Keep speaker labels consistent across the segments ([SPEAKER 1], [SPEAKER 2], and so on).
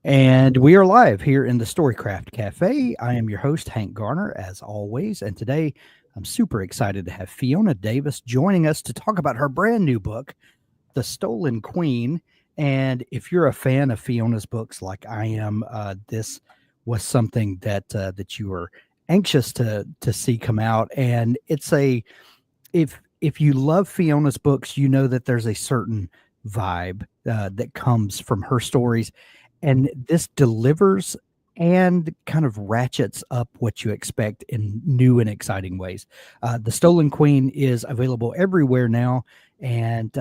[SPEAKER 1] And we are live here in the Storycraft Cafe. I am your host, Hank Garner, as always. And today I'm super excited to have Fiona Davis joining us to talk about her brand new book, The Stolen Queen. And if you're a fan of Fiona's books like I am, this was something that you were anxious to see come out. And it's if you love Fiona's books, you know that there's a certain vibe that comes from her stories, and this delivers and kind of ratchets up what you expect in new and exciting ways. The Stolen Queen is available everywhere now, and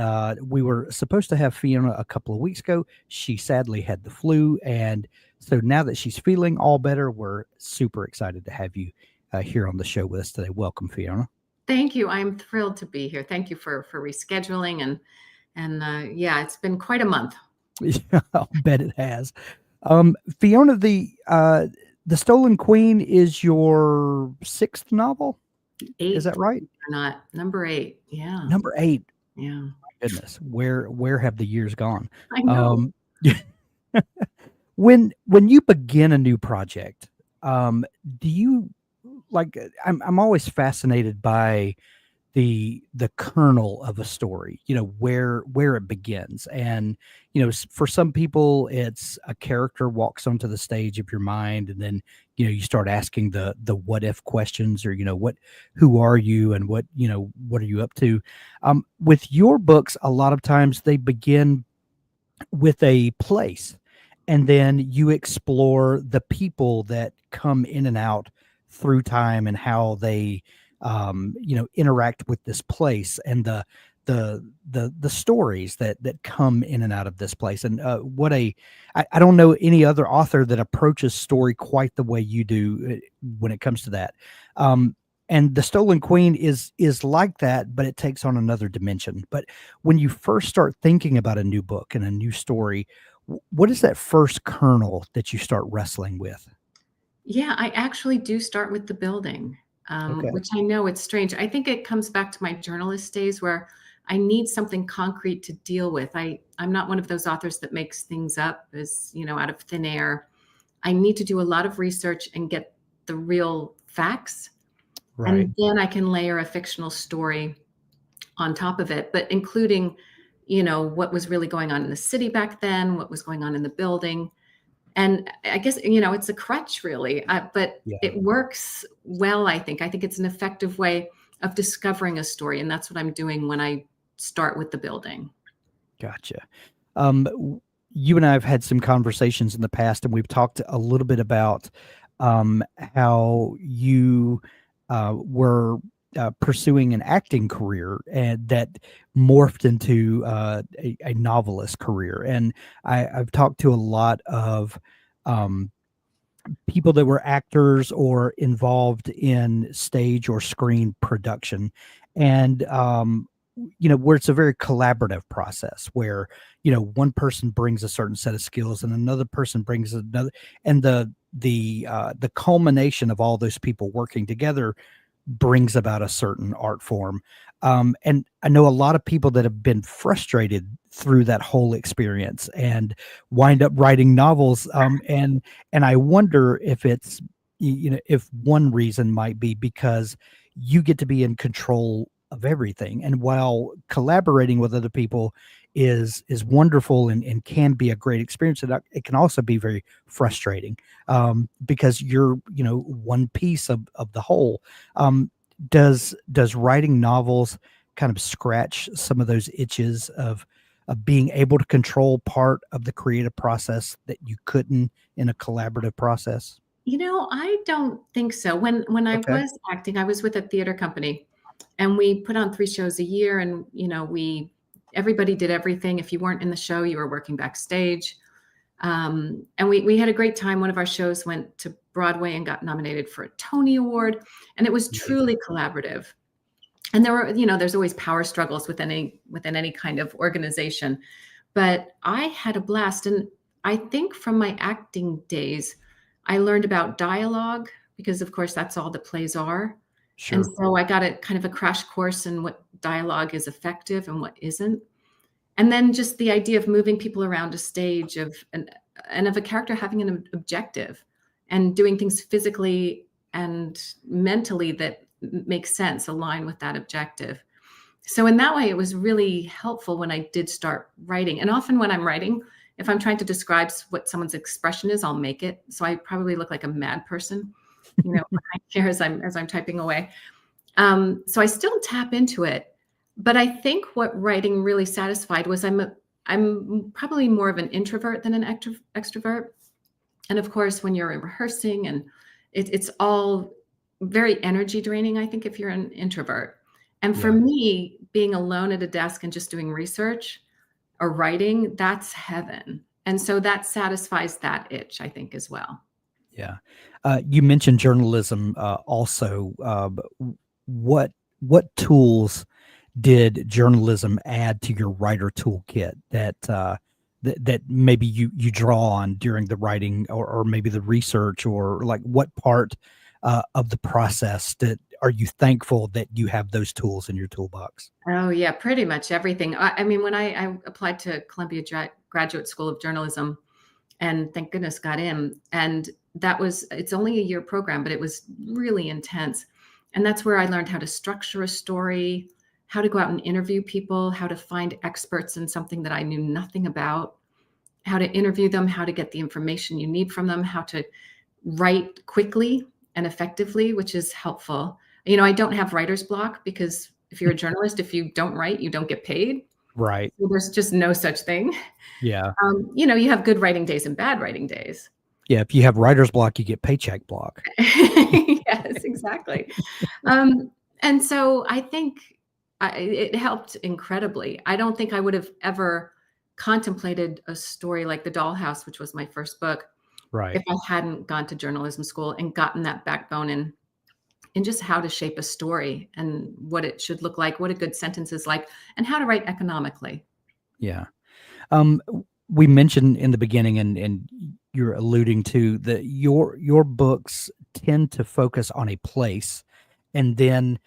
[SPEAKER 1] we were supposed to have Fiona a couple of weeks ago. She sadly had the flu, and so now that she's feeling all better, we're super excited to have you here on the show with us today. Welcome, Fiona.
[SPEAKER 2] Thank you. I'm thrilled to be here. Thank you for rescheduling and yeah, it's been quite a month.
[SPEAKER 1] Yeah, I'll bet it has. Fiona, the Stolen Queen is your sixth novel. Is that right?
[SPEAKER 2] Or not? Number 8. Yeah.
[SPEAKER 1] Number 8.
[SPEAKER 2] Yeah.
[SPEAKER 1] My goodness, where have the years gone?
[SPEAKER 2] I know.
[SPEAKER 1] When you begin a new project, do you like? I'm always fascinated by the kernel of a story, where it begins. And for some people it's a character walks onto the stage of your mind, and then you start asking the what if questions, or who are you, and what are you up to. With your books, a lot of times they begin with a place, and then you explore the people that come in and out through time, and how they interact with this place, and the stories that come in and out of this place. And I don't know any other author that approaches story quite the way you do when it comes to that. And The Stolen Queen is like that, but it takes on another dimension. But when you first start thinking about a new book and a new story, what is that first kernel that you start wrestling with?
[SPEAKER 2] Yeah, I actually do start with the building,
[SPEAKER 1] Okay.
[SPEAKER 2] which I know it's strange. I think it comes back to my journalist days where I need something concrete to deal with. I'm not one of those authors that makes things up out of thin air. I need to do a lot of research and get the real facts.
[SPEAKER 1] Right.
[SPEAKER 2] And then I can layer a fictional story on top of it, but including, what was really going on in the city back then, what was going on in the building. And I guess, it's a crutch really, but
[SPEAKER 1] Yeah.
[SPEAKER 2] it works well, I think. I think it's an effective way of discovering a story. And that's what I'm doing when I start with the building.
[SPEAKER 1] Gotcha. You and I have had some conversations in the past, and we've talked a little bit about how you were pursuing an acting career, and that morphed into a novelist career. And I've talked to a lot of people that were actors or involved in stage or screen production, and where it's a very collaborative process, where one person brings a certain set of skills and another person brings another, and the culmination of all those people working together brings about a certain art form. And I know a lot of people that have been frustrated through that whole experience and wind up writing novels. And I wonder if it's, if one reason might be because you get to be in control of everything. And while collaborating with other people is wonderful and can be a great experience, it can also be very frustrating, because you're one piece of the whole. Does writing novels kind of scratch some of those itches of being able to control part of the creative process that you couldn't in a collaborative process?
[SPEAKER 2] I don't think so. When I
[SPEAKER 1] Okay.
[SPEAKER 2] was acting, I was with a theater company, and we put on 3 shows a year, and everybody did everything. If you weren't in the show, you were working backstage. And we had a great time. One of our shows went to Broadway and got nominated for a Tony Award, and it was truly collaborative. And there's always power struggles within any kind of organization, but I had a blast. And I think from my acting days, I learned about dialogue, because of course that's all that plays are.
[SPEAKER 1] Sure.
[SPEAKER 2] And so I got a kind of a crash course in what dialogue is effective and what isn't. And then just the idea of moving people around a stage, and of a character having an objective and doing things physically and mentally that makes sense, align with that objective. So in that way, it was really helpful when I did start writing. And often when I'm writing, if I'm trying to describe what someone's expression is, I'll make it. So I probably look like a mad person, behind here as I'm typing away. So I still tap into it, but I think what writing really satisfied was I'm probably more of an introvert than an extrovert. And of course, when you're rehearsing and it's all very energy draining, I think, if you're an introvert. And for
[SPEAKER 1] Yeah.
[SPEAKER 2] me, being alone at a desk and just doing research or writing, that's heaven. And so that satisfies that itch, I think, as well.
[SPEAKER 1] Yeah. You mentioned journalism also. What what tools did journalism add to your writer toolkit that maybe you draw on during the writing or maybe the research, or like what part of the process that are you thankful that you have those tools in your toolbox?
[SPEAKER 2] Oh, yeah, pretty much everything. I mean, when I applied to Columbia Graduate School of Journalism, and thank goodness got in, and it's only a year program, but it was really intense. And that's where I learned how to structure a story, how to go out and interview people, how to find experts in something that I knew nothing about, how to interview them, how to get the information you need from them, how to write quickly and effectively, which is helpful. I don't have writer's block because if you're a journalist, if you don't write, you don't get paid.
[SPEAKER 1] Right.
[SPEAKER 2] So there's just no such thing.
[SPEAKER 1] Yeah.
[SPEAKER 2] You have good writing days and bad writing days.
[SPEAKER 1] Yeah. If you have writer's block, you get paycheck block.
[SPEAKER 2] Yes, exactly. And so I think it helped incredibly. I don't think I would have ever contemplated a story like The Dollhouse, which was my first book,
[SPEAKER 1] Right.
[SPEAKER 2] if I hadn't gone to journalism school and gotten that backbone in just how to shape a story and what it should look like, what a good sentence is like, and how to write economically.
[SPEAKER 1] Yeah. Um, we mentioned in the beginning, and you're alluding to that your books tend to focus on a place, and then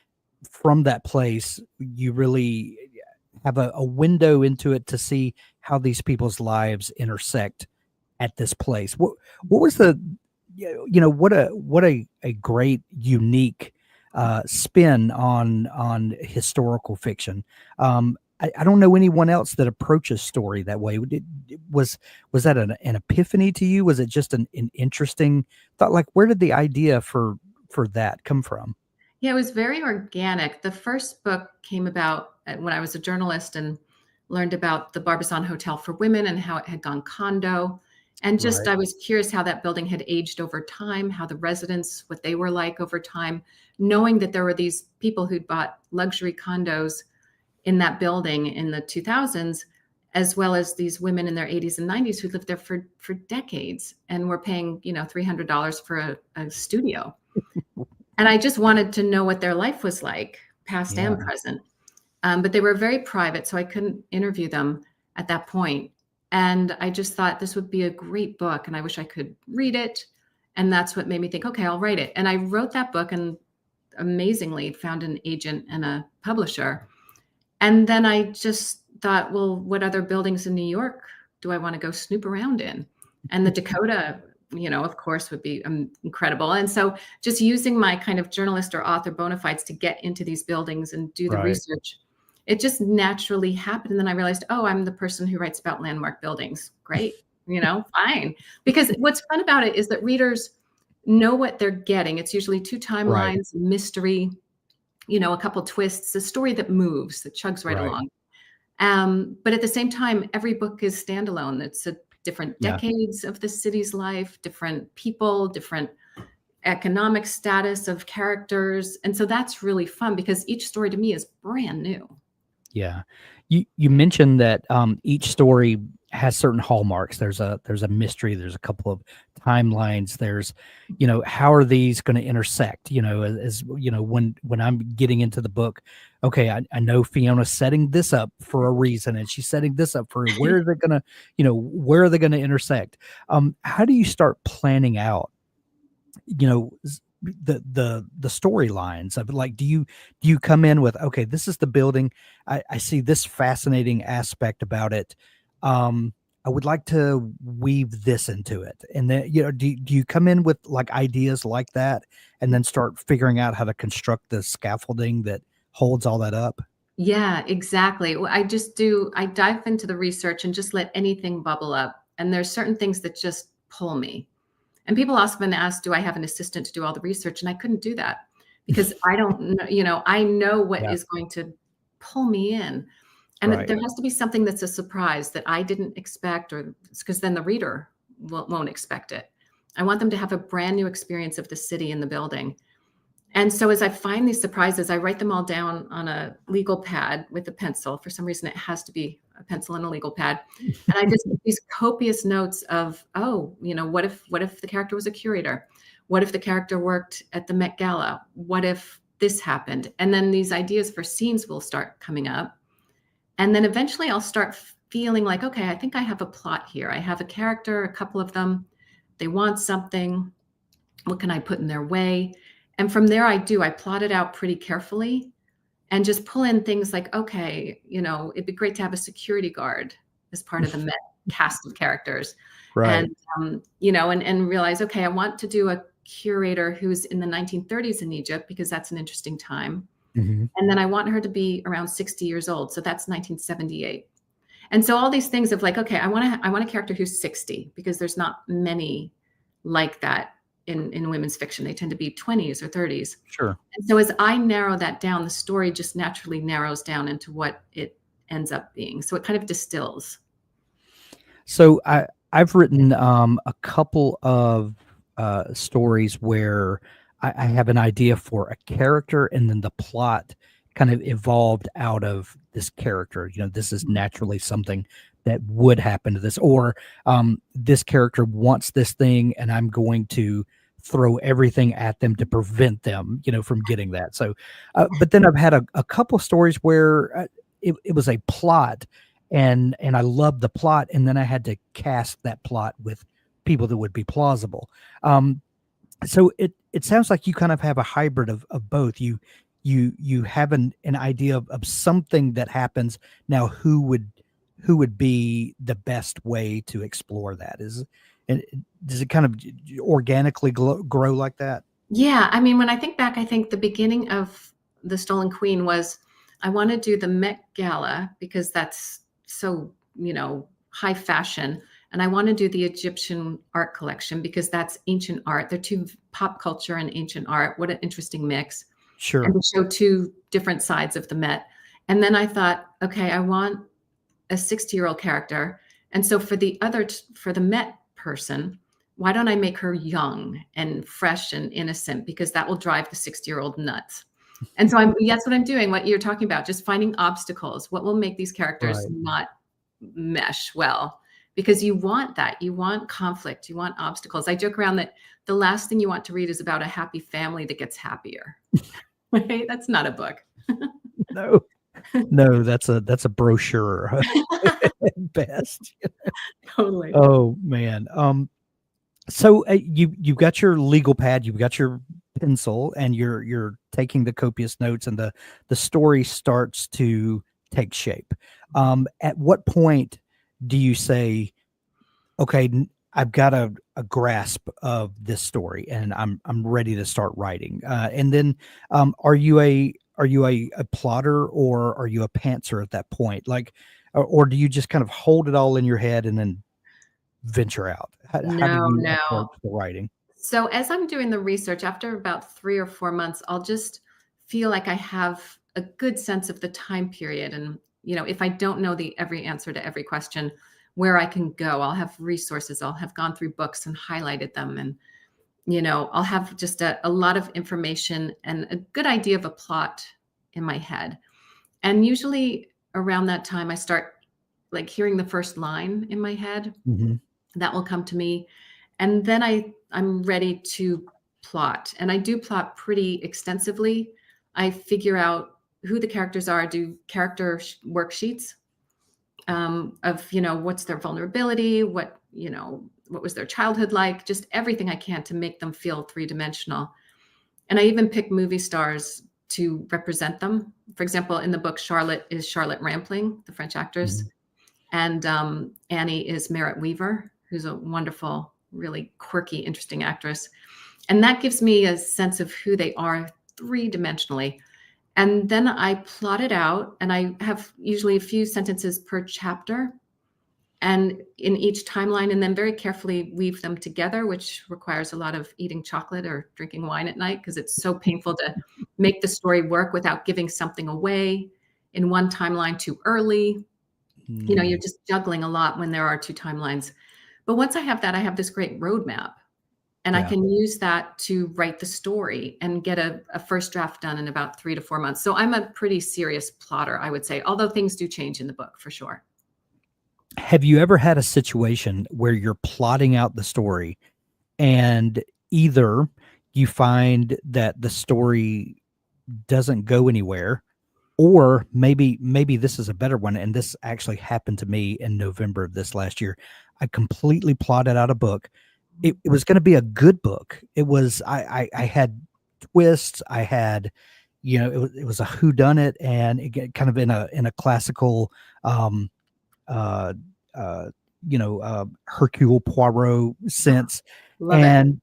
[SPEAKER 1] from that place, you really have a window into it to see how these people's lives intersect at this place. What was the what a great unique spin on historical fiction. I don't know anyone else that approaches story that way. Was that an epiphany to you? Was it just an interesting thought? Like, where did the idea for that come from?
[SPEAKER 2] Yeah, it was very organic. The first book came about when I was a journalist and learned about the Barbizon Hotel for Women and how it had gone condo. And just
[SPEAKER 1] Right.
[SPEAKER 2] I was curious how that building had aged over time, how the residents, what they were like over time, knowing that there were these people who'd bought luxury condos in that building in the 2000s, as well as these women in their 80s and 90s who lived there for decades and were paying, $300 for a studio. And I just wanted to know what their life was like, past
[SPEAKER 1] Yeah.
[SPEAKER 2] and present. But they were very private, so I couldn't interview them at that point. And I just thought this would be a great book, and I wish I could read it. And that's what made me think, okay, I'll write it. And I wrote that book and amazingly found an agent and a publisher. And then I just thought, well, what other buildings in New York do I want to go snoop around in? And the Dakota, of course, would be incredible. And so just using my kind of journalist or author bona fides to get into these buildings and do the
[SPEAKER 1] Right.
[SPEAKER 2] research, it just naturally happened. And then I realized, oh, I'm the person who writes about landmark buildings. Great. Fine. Because what's fun about it is that readers know what they're getting. It's usually two
[SPEAKER 1] Right.
[SPEAKER 2] timelines, mystery, a couple twists, a story that moves, that chugs right
[SPEAKER 1] Right.
[SPEAKER 2] along. But at the same time, every book is standalone. It's a different
[SPEAKER 1] Yeah.
[SPEAKER 2] decades of the city's life, different people, different economic status of characters. And so that's really fun because each story to me is brand new.
[SPEAKER 1] Yeah. You mentioned that each story has certain hallmarks. There's a mystery, there's a couple of timelines, there's how are these going to intersect, as when I'm getting into the book, okay, I know Fiona's setting this up for a reason and she's setting this up for where is it going to, where are they going to intersect? How do you start planning out the storylines of it? Like, do you come in with, okay, this is the building, I see this fascinating aspect about it, I would like to weave this into it. And then, do you come in with like ideas like that and then start figuring out how to construct the scaffolding that holds all that up?
[SPEAKER 2] Yeah, exactly. Well, I dive into the research and just let anything bubble up. And there's certain things that just pull me. And people often ask, do I have an assistant to do all the research? And I couldn't do that because I don't know, I know what
[SPEAKER 1] Yeah.
[SPEAKER 2] is going to pull me in. And
[SPEAKER 1] Right.
[SPEAKER 2] there has to be something that's a surprise that I didn't expect, or because then the reader won't expect it. I want them to have a brand new experience of the city and the building. And so as I find these surprises, I write them all down on a legal pad with a pencil. For some reason, it has to be a pencil and a legal pad. And I just make these copious notes of, oh, what if the character was a curator? What if the character worked at the Met Gala? What if this happened? And then these ideas for scenes will start coming up. And then eventually I'll start feeling like, okay, I think I have a plot here. I have a character, a couple of them. They want something. What can I put in their way? And from there, I plot it out pretty carefully and just pull in things like, okay, it'd be great to have a security guard as part of the Met cast of characters.
[SPEAKER 1] Right.
[SPEAKER 2] And, and realize, okay, I want to do a curator who's in the 1930s in Egypt because that's an interesting time.
[SPEAKER 1] Hmm.
[SPEAKER 2] And then I want her to be around 60 years old. So that's 1978. And so all these things of like, okay, I want a character who's 60 because there's not many like that in women's fiction. They tend to be 20s or 30s.
[SPEAKER 1] Sure.
[SPEAKER 2] And so as I narrow that down, the story just naturally narrows down into what it ends up being. So it kind of distills.
[SPEAKER 1] So I've written a couple of stories where I have an idea for a character, and then the plot kind of evolved out of this character. This is naturally something that would happen to this, or this character wants this thing, and I'm going to throw everything at them to prevent them, from getting that. So, but then I've had a couple stories where it was a plot, and I loved the plot, and then I had to cast that plot with people that would be plausible. So it sounds like you kind of have a hybrid of both. You have an idea of something that happens. Now who would be the best way to explore that? And does it kind of organically grow like that?
[SPEAKER 2] Yeah. I mean, when I think back, I think the beginning of The Stolen Queen was I want to do the Met Gala because that's so, high fashion. And I want to do the Egyptian art collection because that's ancient art. They're two, pop culture and ancient art. What an interesting mix. And
[SPEAKER 1] Sure.
[SPEAKER 2] to show two different sides of the Met. And then I thought, okay, I want a 60-year-old character. And so for the Met person, why don't I make her young and fresh and innocent? Because that will drive the 60-year-old nuts. And so that's what I'm doing, what you're talking about, just finding obstacles. What will make these characters
[SPEAKER 1] Right.
[SPEAKER 2] not mesh well? Because you want that. You want conflict. You want obstacles. I joke around that the last thing you want to read is about a happy family that gets happier. Right? That's not a book.
[SPEAKER 1] No, no, that's a brochure at best.
[SPEAKER 2] Totally.
[SPEAKER 1] Oh man. So you've got your legal pad, you've got your pencil, and you're taking the copious notes, and the story starts to take shape. At what point do you say, okay, I've got a grasp of this story, and I'm ready to start writing? And then, are you a plotter, or are you a pantser at that point? Like, or do you just kind of hold it all in your head and then venture out? How do
[SPEAKER 2] No,
[SPEAKER 1] you
[SPEAKER 2] no.
[SPEAKER 1] approach the writing?
[SPEAKER 2] So as I'm doing the research, after about 3 or 4 months, I'll just feel like I have a good sense of the time period. And, if I don't know every answer to every question, where I can go, I'll have resources. I'll have gone through books and highlighted them. And, I'll have just a lot of information and a good idea of a plot in my head. And usually around that time, I start like hearing the first line in my head.
[SPEAKER 1] Mhm.
[SPEAKER 2] That will come to me. And then I'm ready to plot. And I do plot pretty extensively. I figure out who the characters are, do character worksheets of, what's their vulnerability, what was their childhood like, just everything I can to make them feel three-dimensional. And I even pick movie stars to represent them. For example, in the book, Charlotte is Charlotte Rampling, the French actress.
[SPEAKER 1] Mhm.
[SPEAKER 2] And Annie is Merritt Weaver, who's a wonderful, really quirky, interesting actress. And that gives me a sense of who they are three-dimensionally. And then I plot it out, and I have usually a few sentences per chapter and in each timeline, and then very carefully weave them together, which requires a lot of eating chocolate or drinking wine at night, because it's so painful to make the story work without giving something away in one timeline too early. You're just juggling a lot when there are two timelines. But once I have that, I have this great roadmap, and I
[SPEAKER 1] Yeah.
[SPEAKER 2] can use that to write the story and get a first draft done in about 3 to 4 months. So I'm a pretty serious plotter, I would say, although things do change in the book for sure.
[SPEAKER 1] Have you ever had a situation where you're plotting out the story and either you find that the story doesn't go anywhere, or maybe this is a better one, and this actually happened to me in November of this last year. I completely plotted out a book. It was going to be a good book. It was I had twists. I had, it was a whodunit, and kind of in a classical uh Hercule Poirot sense.
[SPEAKER 2] Love it.
[SPEAKER 1] And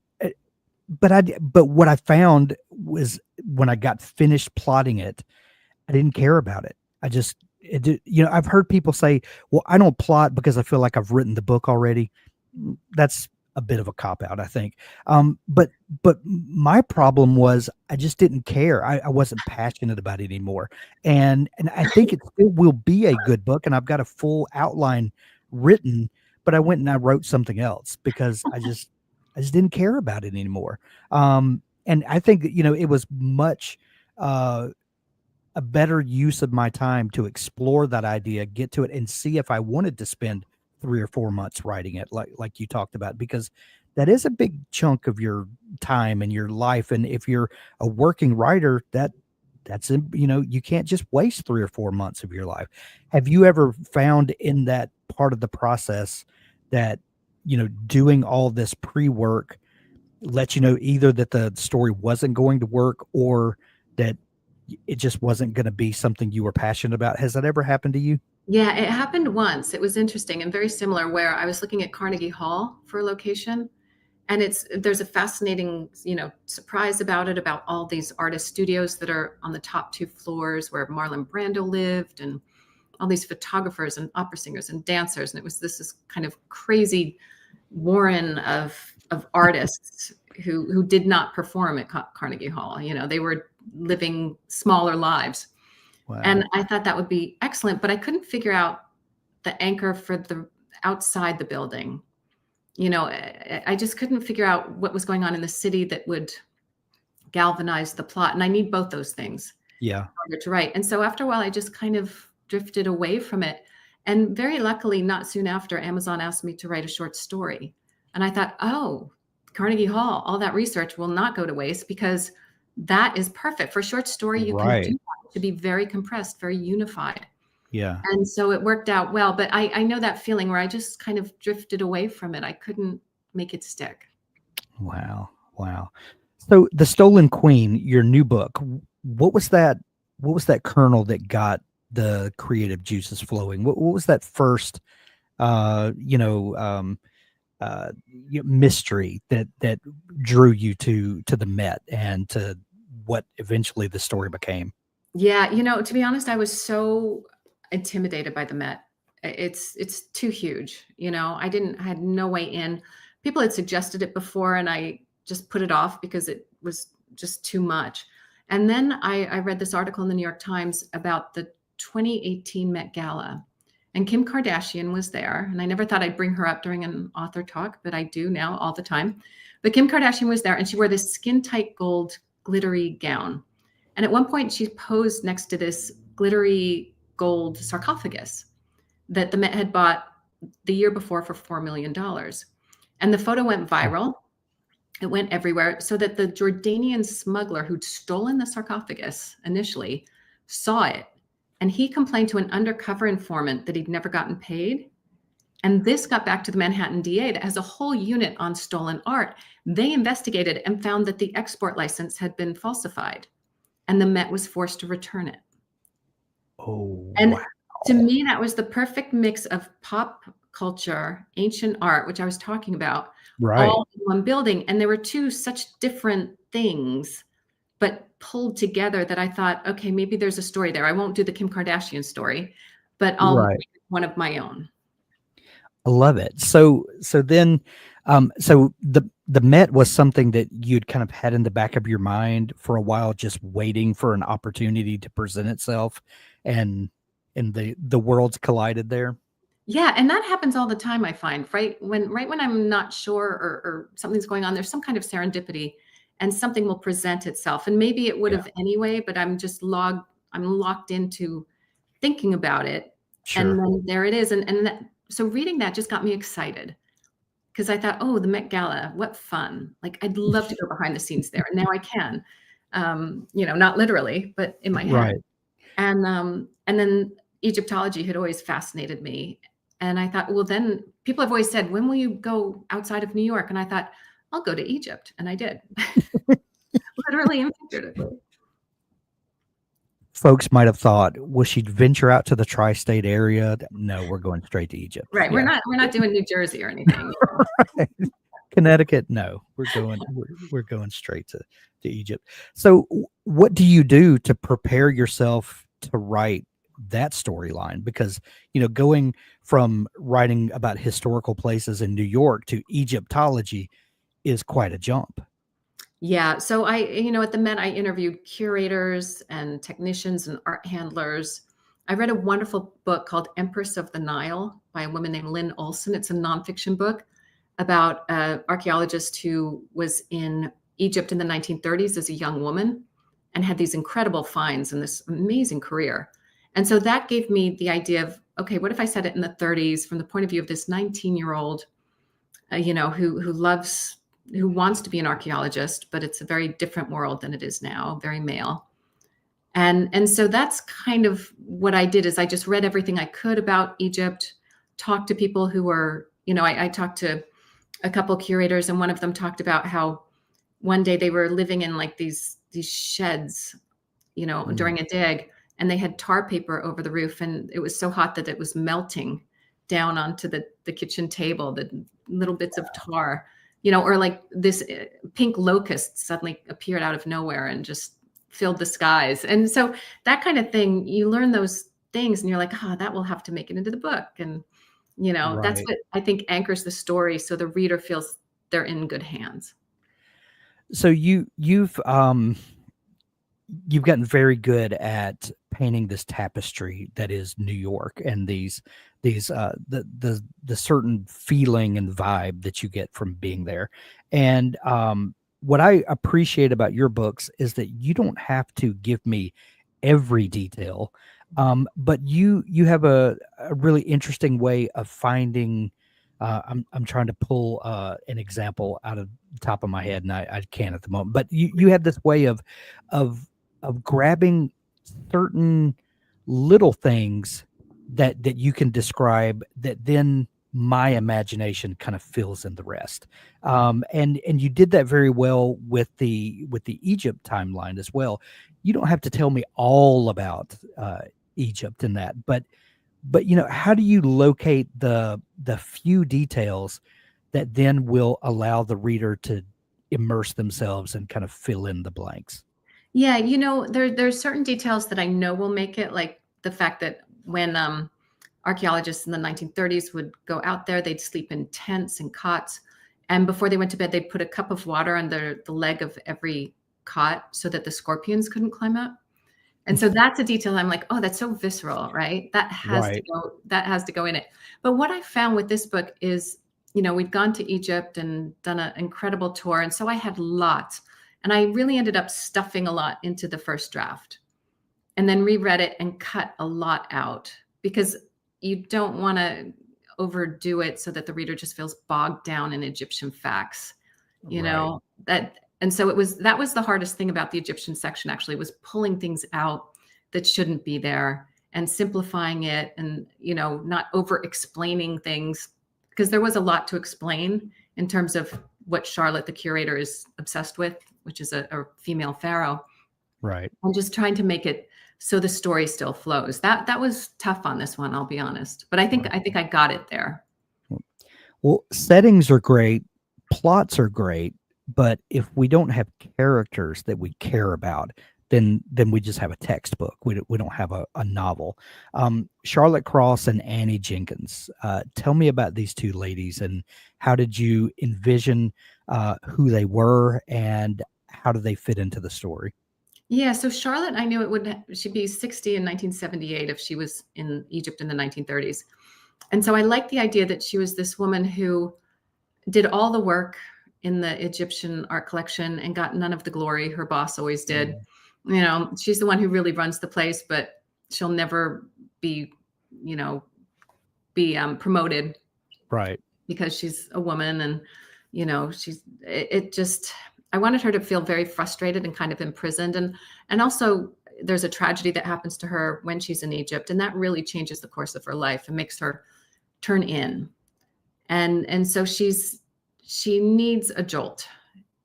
[SPEAKER 1] but what I found was when I got finished plotting it, I didn't care about it. I've heard people say, well, I don't plot because I feel like I've written the book already. That's a bit of a cop out, I think. But my problem was I just didn't care. I wasn't passionate about it anymore. And I think it still will be a good book, and I've got a full outline written, but I went and I wrote something else because I just didn't care about it anymore. And I think that, it was much a better use of my time to explore that idea, get to it, and see if I wanted to spend 3 or 4 months writing it, like you talked about, because that is a big chunk of your time and your life. And if you're a working writer, you can't just waste 3 or 4 months of your life. Have you ever found in that part of the process that, doing all this pre-work let you know either that the story wasn't going to work, or that it just wasn't going to be something you were passionate about? Has that ever happened to you?
[SPEAKER 2] Yeah, it happened once. It was interesting and very similar, where I was looking at Carnegie Hall for a location, and there's a fascinating, surprise about it, about all these artist studios that are on the top 2 floors where Marlon Brando lived, and all these photographers and opera singers and dancers. And it was this kind of crazy warren of artists who did not perform at Carnegie Hall. They were living smaller lives.
[SPEAKER 1] Wow.
[SPEAKER 2] And I thought that would be excellent, but I couldn't figure out the anchor for the outside the building. I just couldn't figure out what was going on in the city that would galvanize the plot. And I need both those things
[SPEAKER 1] Yeah.
[SPEAKER 2] in order to write. And so after a while, I just kind of drifted away from it. And very luckily, not soon after, Amazon asked me to write a short story. And I thought, oh, Carnegie Hall, all that research will not go to waste, because that is perfect for a short story. You can do that to be very compressed, very unified.
[SPEAKER 1] Yeah.
[SPEAKER 2] And so it worked out well. But I know that feeling where I just kind of drifted away from it. I couldn't make it stick.
[SPEAKER 1] Wow. So The Stolen Queen, your new book, what was that kernel that got the creative juices flowing? What was that first mystery that drew you to the Met and to what eventually the story became?
[SPEAKER 2] Yeah, to be honest, I was so intimidated by the Met. It's too huge. I had no way in. People had suggested it before, and I just put it off because it was just too much. And then I read this article in the New York Times about the 2018 Met Gala, and Kim Kardashian was there. And I never thought I'd bring her up during an author talk, but I do now all the time. But Kim Kardashian was there, and she wore this skin-tight gold glittery gown. And at one point, she posed next to this glittery gold sarcophagus that the Met had bought the year before for $4 million. And the photo went viral. It went everywhere, so that the Jordanian smuggler who'd stolen the sarcophagus initially saw it. And he complained to an undercover informant that he'd never gotten paid. And this got back to the Manhattan DA that has a whole unit on stolen art. They investigated and found that the export license had been falsified, and the Met was forced to return it.
[SPEAKER 1] Oh,
[SPEAKER 2] And
[SPEAKER 1] wow.
[SPEAKER 2] To me, that was the perfect mix of pop culture, ancient art, which I was talking about,
[SPEAKER 1] Right.
[SPEAKER 2] all in one building. And there were two such different things, but pulled together that I thought, okay, maybe there's a story there. I won't do the Kim Kardashian story, but I'll
[SPEAKER 1] Right.
[SPEAKER 2] make one of my own.
[SPEAKER 1] I love it. So then, so the Met was something that you'd kind of had in the back of your mind for a while, just waiting for an opportunity to present itself, and the worlds collided there.
[SPEAKER 2] Yeah, and that happens all the time, I find, right when I'm not sure or something's going on, there's some kind of serendipity and something will present itself. And maybe it would
[SPEAKER 1] Yeah,
[SPEAKER 2] have anyway, but I'm locked into thinking about it. And
[SPEAKER 1] sure.
[SPEAKER 2] then there it is. So reading that just got me excited because I thought, oh, the Met Gala, what fun. Like I'd love to go behind the scenes there. And now I can. Not literally, but in my head.
[SPEAKER 1] Right.
[SPEAKER 2] And then Egyptology had always fascinated me. And I thought, well, then people have always said, when will you go outside of New York? And I thought, I'll go to Egypt. And I did, literally and figuratively.
[SPEAKER 1] Folks might have thought, will she venture out to the tri-state area? No, we're going straight to Egypt.
[SPEAKER 2] Right.
[SPEAKER 1] Yeah.
[SPEAKER 2] We're not doing New Jersey or anything.
[SPEAKER 1] Right. Connecticut, no, we're going straight to Egypt. So what do you do to prepare yourself to write that storyline? Because going from writing about historical places in New York to Egyptology is quite a jump.
[SPEAKER 2] Yeah. So at the Met, I interviewed curators and technicians and art handlers. I read a wonderful book called Empress of the Nile by a woman named Lynn Olson. It's a nonfiction book about an archaeologist who was in Egypt in the 1930s as a young woman and had these incredible finds and this amazing career. And so that gave me the idea of, okay, what if I said it in the 30s from the point of view of this 19-year-old, who wants to be an archaeologist, but it's a very different world than it is now, very male. And so that's kind of what I did is I just read everything I could about Egypt, talked to people who were, I talked to a couple curators, and one of them talked about how one day they were living in like these sheds, during a dig, and they had tar paper over the roof, and it was so hot that it was melting down onto the kitchen table, the little bits of tar, or like this pink locust suddenly appeared out of nowhere and just filled the skies. And so that kind of thing, you learn those things and you're like, that will have to make it into the book. And, that's
[SPEAKER 1] Right.
[SPEAKER 2] what I think anchors the story. So the reader feels they're in good hands.
[SPEAKER 1] So you've gotten very good at painting this tapestry that is New York, and the certain feeling and vibe that you get from being there. And what I appreciate about your books is that you don't have to give me every detail, but you have a really interesting way of finding. I'm trying to pull an example out of the top of my head, and I can't at the moment. But you have this way of grabbing certain little things that you can describe that then my imagination kind of fills in the rest. And you did that very well with the Egypt timeline as well. You don't have to tell me all about Egypt in that, but how do you locate the few details that then will allow the reader to immerse themselves and kind of fill in the blanks?
[SPEAKER 2] Yeah, there's certain details that I know will make it, like the fact that when archaeologists in the 1930s would go out there, they'd sleep in tents and cots. And before they went to bed, they'd put a cup of water under the leg of every cot so that the scorpions couldn't climb up. And so that's a detail I'm like, oh, that's so visceral, right? That has
[SPEAKER 1] Right.
[SPEAKER 2] to go in it. But what I found with this book is, we'd gone to Egypt and done an incredible tour. And so I had lots. And I really ended up stuffing a lot into the first draft and then reread it and cut a lot out because you don't want to overdo it so that the reader just feels bogged down in Egyptian facts,
[SPEAKER 1] Right.
[SPEAKER 2] and so that was the hardest thing about the Egyptian section, actually, was pulling things out that shouldn't be there and simplifying it and, not over explaining things, because there was a lot to explain in terms of what Charlotte, the curator, is obsessed with, which is a female pharaoh.
[SPEAKER 1] Right.
[SPEAKER 2] I'm just trying to make it so the story still flows. That was tough on this one, I'll be honest, but
[SPEAKER 1] Right.
[SPEAKER 2] I think I got it there.
[SPEAKER 1] Well, settings are great, plots are great, but if we don't have characters that we care about, then we just have a textbook. We don't have a novel. Charlotte Cross and Annie Jenkins. Tell me about these two ladies and how did you envision who they were and how do they fit into the story?
[SPEAKER 2] Yeah, so Charlotte, I knew she'd be 60 in 1978 if she was in Egypt in the 1930s. And so I liked the idea that she was this woman who did all the work in the Egyptian art collection and got none of the glory. Her boss always did. You know, she's the one who really runs the place, but she'll never be, you know, be promoted
[SPEAKER 1] Right.
[SPEAKER 2] because she's a woman. And, you know, it just, I wanted her to feel very frustrated and kind of imprisoned. And also there's a tragedy that happens to her when she's in Egypt. And that really changes the course of her life and makes her turn in. And so she needs a jolt,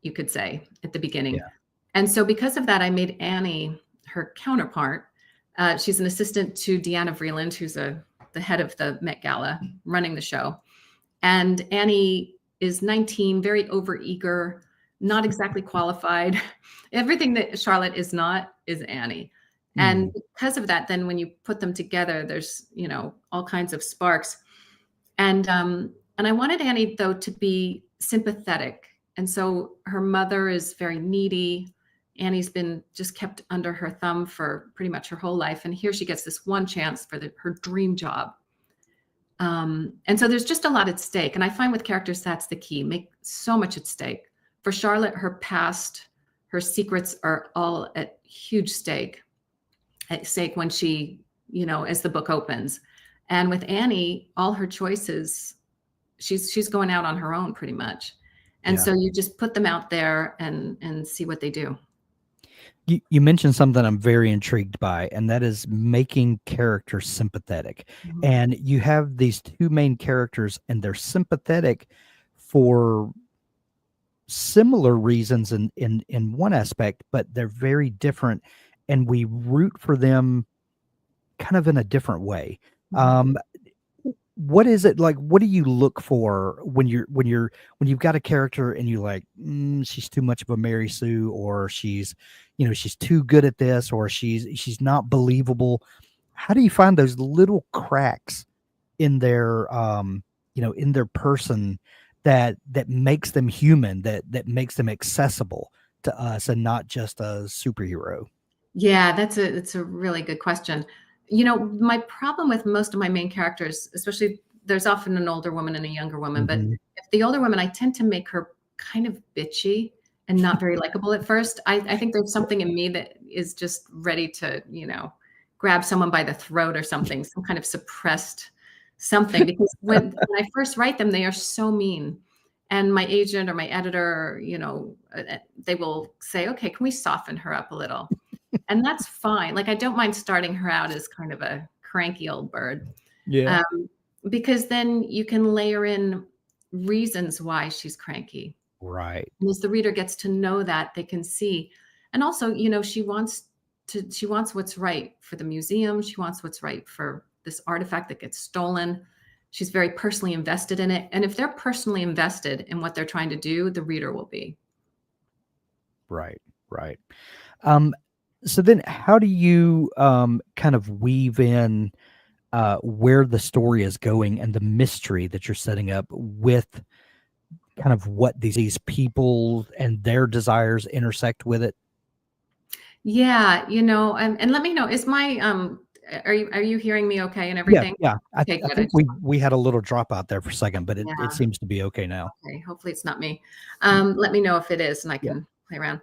[SPEAKER 2] you could say, at the beginning.
[SPEAKER 1] Yeah.
[SPEAKER 2] And so because of that, I made Annie her counterpart. She's an assistant to Deanna Vreeland, who's the head of the Met Gala, running the show. And Annie is 19, very overeager, not exactly qualified. Everything that Charlotte is not is Annie. And because of that, then when you put them together, there's, you know, all kinds of sparks. And I wanted Annie, though, to be sympathetic. And so her mother is very needy. Annie's been just kept under her thumb for pretty much her whole life. And here she gets this one chance for her dream job. And so there's just a lot at stake. And I find with characters, that's the key. Make so much at stake. For Charlotte, her past, her secrets are all at huge stake when she, you know, as the book opens. And with Annie, all her choices, she's going out on her own pretty much. And
[SPEAKER 1] Yeah.
[SPEAKER 2] so you just put them out there and see what they do.
[SPEAKER 1] You mentioned something I'm very intrigued by, and that is making characters sympathetic.
[SPEAKER 2] Mhm.
[SPEAKER 1] And you have these two main characters, and they're sympathetic for similar reasons in one aspect, but they're very different, and we root for them kind of in a different way.
[SPEAKER 2] Mhm.
[SPEAKER 1] What is it like? What do you look for when you've got a character and you like, she's too much of a Mary Sue, or she's, you know, she's too good at this, or she's not believable. How do you find those little cracks in their, you know, in their person that makes them human, that makes them accessible to us and not just a superhero?
[SPEAKER 2] Yeah, that's a really good question. You know, my problem with most of my main characters, especially there's often an older woman and a younger woman, but
[SPEAKER 1] Mhm.
[SPEAKER 2] if the older woman, I tend to make her kind of bitchy and not very likable at first. I think there's something in me that is just ready to, you know, grab someone by the throat or something, some kind of suppressed something. Because when I first write them, they are so mean. And my agent or my editor, you know, they will say, okay, can we soften her up a little? And that's fine. Like, I don't mind starting her out as kind of a cranky old bird,
[SPEAKER 1] Yeah.
[SPEAKER 2] um, because then you can layer in reasons why she's cranky.
[SPEAKER 1] Right.
[SPEAKER 2] And as the reader gets to know that, they can see. And also, you know, she wants what's right for the museum. She wants what's right for this artifact that gets stolen. She's very personally invested in it. And if they're personally invested in what they're trying to do, the reader will be.
[SPEAKER 1] Right. Right. Um, so then how do you kind of weave in where the story is going and the mystery that you're setting up with kind of what these people and their desires intersect with it?
[SPEAKER 2] Yeah, you know, and let me know, is my are you hearing me okay and
[SPEAKER 1] Yeah,
[SPEAKER 2] everything?
[SPEAKER 1] yeah.
[SPEAKER 2] Okay,
[SPEAKER 1] I
[SPEAKER 2] good. I
[SPEAKER 1] think
[SPEAKER 2] just
[SPEAKER 1] we had a little drop out there for a second, but it
[SPEAKER 2] Yeah,
[SPEAKER 1] seems to be okay now.
[SPEAKER 2] okay. Hopefully it's not me. Let me know if it is and I
[SPEAKER 1] Yeah.
[SPEAKER 2] can play around.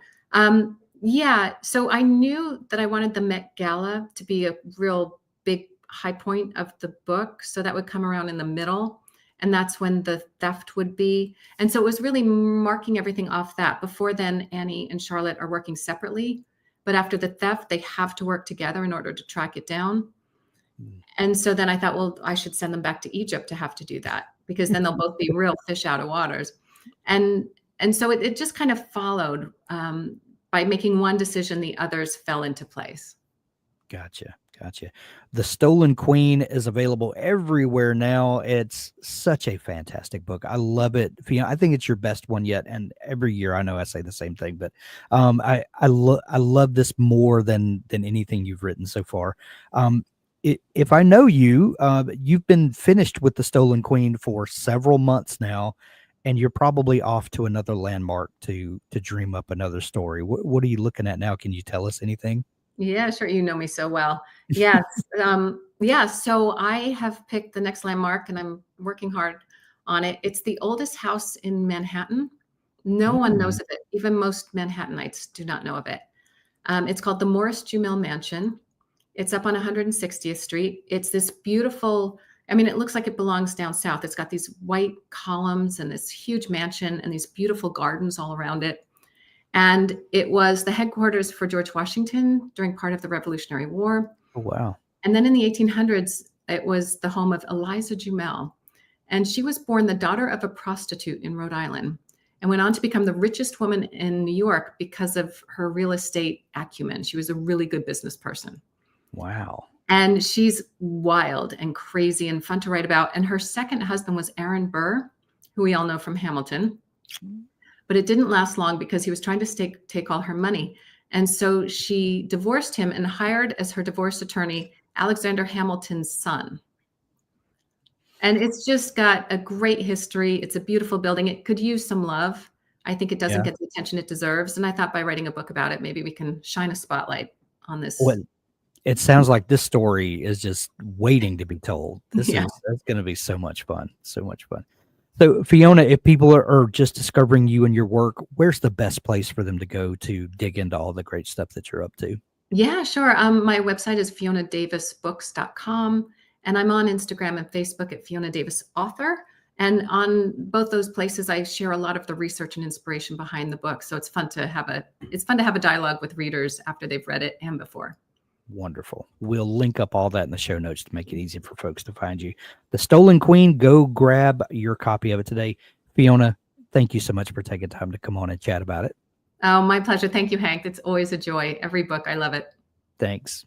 [SPEAKER 2] Yeah, so I knew that I wanted the Met Gala to be a real big high point of the book. So that would come around in the middle. And that's when the theft would be. And so it was really marking everything off that. Before then, Annie and Charlotte are working separately. But after the theft, they have to work together in order to track it down.
[SPEAKER 1] Mm.
[SPEAKER 2] And so then I thought, well, I should send them back to Egypt to have to do that because then they'll both be real fish out of waters. And so it just kind of followed by making one decision, the others fell into place.
[SPEAKER 1] Gotcha. Gotcha. The Stolen Queen is available everywhere now. It's such a fantastic book. I love it. I think it's your best one yet. And every year I know I say the same thing, but I love this more than anything you've written so far. If I know you, you've been finished with the Stolen Queen for several months now, and you're probably off to another landmark to dream up another story. What are you looking at now? Can you tell us anything?
[SPEAKER 2] Yeah, sure. You know me so well. Yes. Yeah. So I have picked the next landmark and I'm working hard on it. It's the oldest house in Manhattan. No one
[SPEAKER 1] Mm,
[SPEAKER 2] knows of it. Even most Manhattanites do not know of it. It's called the Morris Jumel Mansion. It's up on 160th Street. It's this beautiful, I mean, it looks like it belongs down south. It's got these white columns and this huge mansion and these beautiful gardens all around it. And it was the headquarters for George Washington during part of the Revolutionary War.
[SPEAKER 1] oh, wow.
[SPEAKER 2] And then in the 1800s, it was the home of Eliza Jumel. And she was born the daughter of a prostitute in Rhode Island and went on to become the richest woman in New York because of her real estate acumen. She was a really good business person.
[SPEAKER 1] Wow.
[SPEAKER 2] And she's wild and crazy and fun to write about. And her second husband was Aaron Burr, who we all know from Hamilton. But it didn't last long because he was trying to take all her money. And so she divorced him and hired as her divorce attorney Alexander Hamilton's son. And it's just got a great history. It's a beautiful building. It could use some love. I think it doesn't
[SPEAKER 1] Yeah.
[SPEAKER 2] get the attention it deserves. And I thought by writing a book about it, maybe we can shine a spotlight on
[SPEAKER 1] Well,
[SPEAKER 2] this.
[SPEAKER 1] it sounds like this story is just waiting to be told.
[SPEAKER 2] Yeah.
[SPEAKER 1] That's going to be so much fun. So much fun. So, Fiona, if people are just discovering you and your work, where's the best place for them to go to dig into all the great stuff that you're up to?
[SPEAKER 2] Yeah, sure. My website is fionadavisbooks.com. And I'm on Instagram and Facebook at Fiona Davis Author. And on both those places, I share a lot of the research and inspiration behind the book. So it's fun to have a dialogue with readers after they've read it and before.
[SPEAKER 1] Wonderful. We'll link up all that in the show notes to make it easy for folks to find you. The Stolen Queen, go grab your copy of it today. Fiona, thank you so much for taking time to come on and chat about it.
[SPEAKER 2] Oh, my pleasure. Thank you, Hank. It's always a joy. Every book, I love it.
[SPEAKER 1] Thanks.